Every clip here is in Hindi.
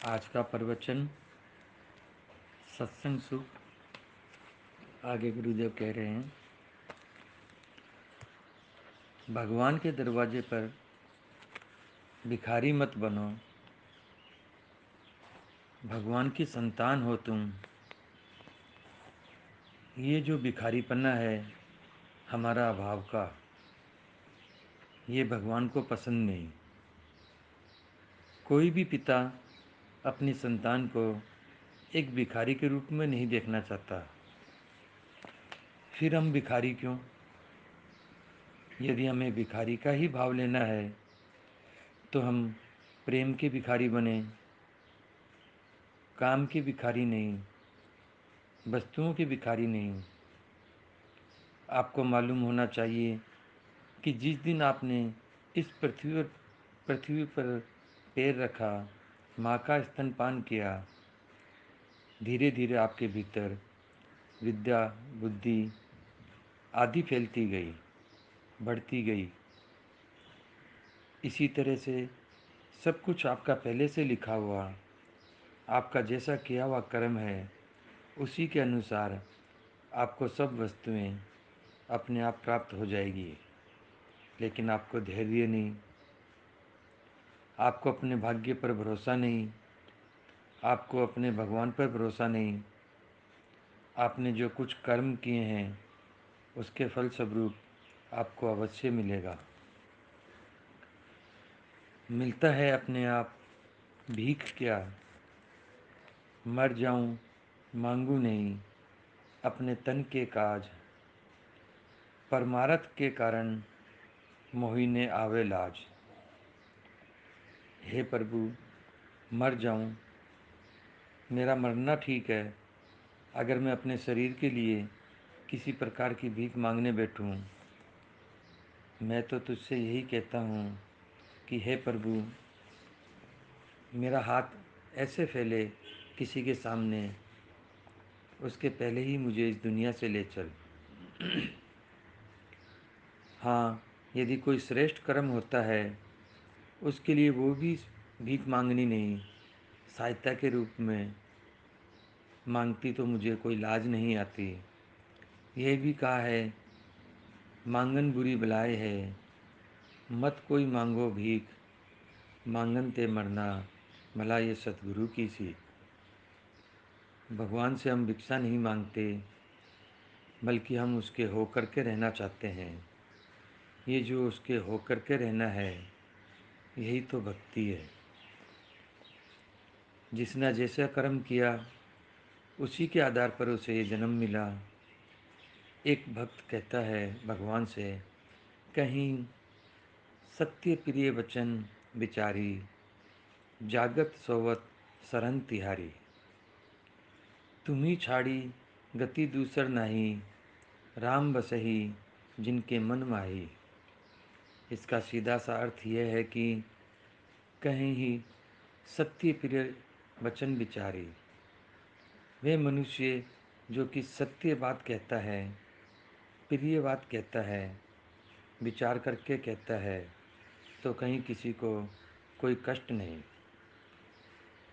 आज का प्रवचन सत्संग सुख। आगे गुरुदेव कह रहे हैं, भगवान के दरवाजे पर भिखारी मत बनो। भगवान की संतान हो तुम। ये जो भिखारीपना है हमारा अभाव का, ये भगवान को पसंद नहीं। कोई भी पिता अपनी संतान को एक भिखारी के रूप में नहीं देखना चाहता। फिर हम भिखारी क्यों? यदि हमें भिखारी का ही भाव लेना है तो हम प्रेम के भिखारी बने, काम के भिखारी नहीं, वस्तुओं के भिखारी नहीं। आपको मालूम होना चाहिए कि जिस दिन आपने इस पृथ्वी पर पैर रखा, माँ का स्तनपान किया, धीरे धीरे आपके भीतर विद्या, बुद्धि आदि फैलती गई, बढ़ती गई। इसी तरह से सब कुछ आपका पहले से लिखा हुआ, आपका जैसा किया हुआ कर्म है उसी के अनुसार आपको सब वस्तुएं अपने आप प्राप्त हो जाएगी। लेकिन आपको धैर्य नहीं, आपको अपने भाग्य पर भरोसा नहीं, आपको अपने भगवान पर भरोसा नहीं। आपने जो कुछ कर्म किए हैं उसके फल स्वरूप आपको अवश्य मिलेगा। मिलता है अपने आप, भीख क्या। मर जाऊं मांगू नहीं अपने तन के काज, परमारथ के कारण मोहिने आवे लाज। हे प्रभु, मर जाऊं, मेरा मरना ठीक है। अगर मैं अपने शरीर के लिए किसी प्रकार की भीख मांगने बैठूं, मैं तो तुझसे यही कहता हूँ कि हे प्रभु, मेरा हाथ ऐसे फैले किसी के सामने, उसके पहले ही मुझे इस दुनिया से ले चल। हाँ, यदि कोई श्रेष्ठ कर्म होता है उसके लिए वो भी भीख मांगनी नहीं, सहायता के रूप में मांगती तो मुझे कोई लाज नहीं आती। यह भी कहा है, मांगन बुरी बलाए है, मत कोई मांगो भीख, मांगन ते मरना, भला ये सतगुरु की सीख। भगवान से हम भिक्षा नहीं मांगते, बल्कि हम उसके हो करके रहना चाहते हैं। ये जो उसके हो करके रहना है, यही तो भक्ति है। जिसने जैसा कर्म किया उसी के आधार पर उसे ये जन्म मिला। एक भक्त कहता है भगवान से, कहीं सत्य प्रिय वचन विचारी, जागत सोवत सरन तिहारी। तुम्ही छाड़ी गति दूसर नाही, राम बसही जिनके मन माही। इसका सीधा सा अर्थ यह है कि कहीं ही सत्य प्रिय वचन विचारी, वह मनुष्य जो कि सत्य बात कहता है, प्रिय बात कहता है, विचार करके कहता है, तो कहीं किसी को कोई कष्ट नहीं।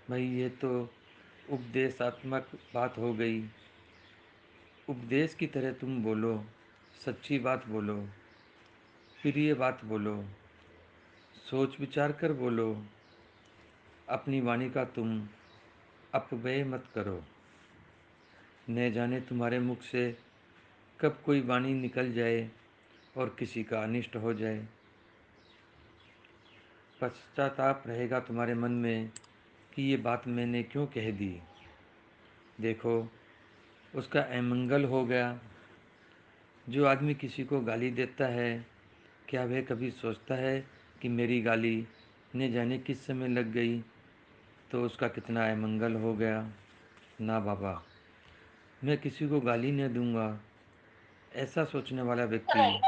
भाई ये तो उपदेशात्मक बात हो गई। उपदेश की तरह तुम बोलो, सच्ची बात बोलो, प्रिय बात बोलो, सोच विचार कर बोलो। अपनी वाणी का तुम अपव्यय मत करो। न जाने तुम्हारे मुख से कब कोई वाणी निकल जाए और किसी का अनिष्ट हो जाए। पश्चाताप रहेगा तुम्हारे मन में कि ये बात मैंने क्यों कह दी। देखो, उसका अमंगल हो गया। जो आदमी किसी को गाली देता है, क्या वह कभी सोचता है कि मेरी गाली न जाने किस समय लग गई तो उसका कितना अमंगल हो गया। ना बाबा, मैं किसी को गाली न दूंगा। ऐसा सोचने वाला व्यक्ति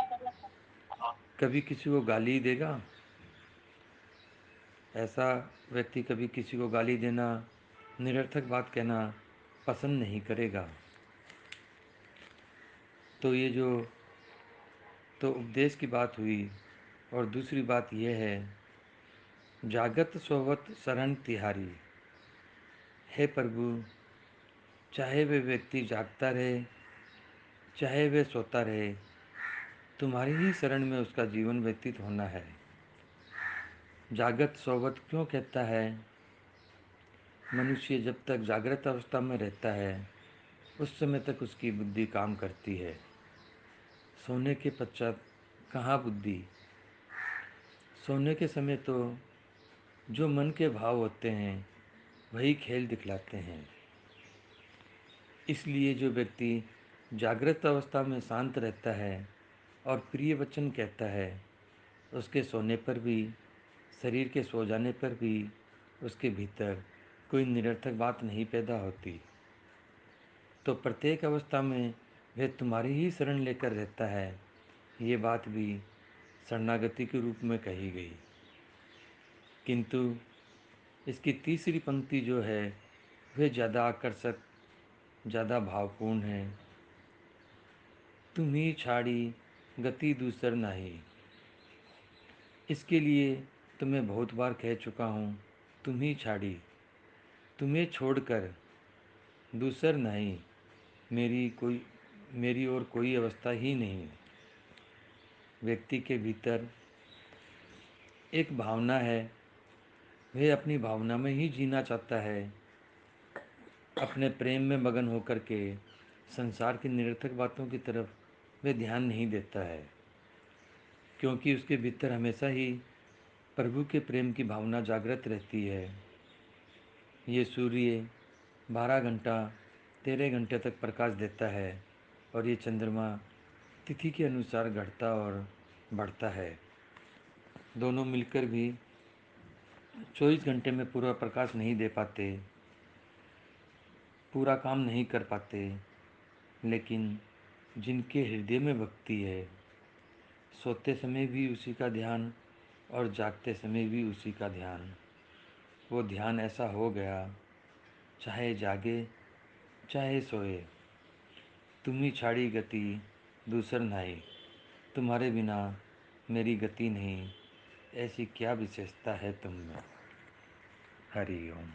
कभी किसी को गाली देगा? ऐसा व्यक्ति कभी किसी को गाली देना, निरर्थक बात कहना पसंद नहीं करेगा। तो ये जो तो उपदेश की बात हुई। और दूसरी बात यह है जागत सोवत शरण तिहारी। हे प्रभु, चाहे वे व्यक्ति जागता रहे, चाहे वे सोता रहे, तुम्हारी ही शरण में उसका जीवन व्यतीत होना है। जागत सोवत क्यों कहता है? मनुष्य जब तक जागृत अवस्था में रहता है, उस समय तक उसकी बुद्धि काम करती है। सोने के पश्चात कहाँ बुद्धि? सोने के समय तो जो मन के भाव होते हैं वही खेल दिखलाते हैं। इसलिए जो व्यक्ति जागृत अवस्था में शांत रहता है और प्रिय वचन कहता है, उसके सोने पर भी, शरीर के सो जाने पर भी उसके भीतर कोई निरर्थक बात नहीं पैदा होती। तो प्रत्येक अवस्था में वह तुम्हारी ही शरण लेकर रहता है, ये बात भी शरणागति के रूप में कही गई। किंतु इसकी तीसरी पंक्ति जो है वह ज़्यादा आकर्षक, ज़्यादा भावपूर्ण है। तुम्ही छाड़ी गति दूसर नाही। इसके लिए तो मैं बहुत बार कह चुका हूँ, तुम्ही छाड़ी, तुम्हें छोड़कर दूसर नहीं, मेरी और कोई अवस्था ही नहीं। व्यक्ति के भीतर एक भावना है, वह अपनी भावना में ही जीना चाहता है। अपने प्रेम में मगन होकर के संसार की निरर्थक बातों की तरफ वह ध्यान नहीं देता है, क्योंकि उसके भीतर हमेशा ही प्रभु के प्रेम की भावना जागृत रहती है। ये सूर्य 12 घंटा 13 घंटे तक प्रकाश देता है और ये चंद्रमा तिथि के अनुसार घटता और बढ़ता है। दोनों मिलकर भी 24 घंटे में पूरा प्रकाश नहीं दे पाते, पूरा काम नहीं कर पाते। लेकिन जिनके हृदय में भक्ति है, सोते समय भी उसी का ध्यान और जागते समय भी उसी का ध्यान, वो ध्यान ऐसा हो गया, चाहे जागे चाहे सोए, तुम्ही छाड़ी गति दूसर नाई। तुम्हारे बिना मेरी गति नहीं, ऐसी क्या विशेषता है तुम में। हरि ओम।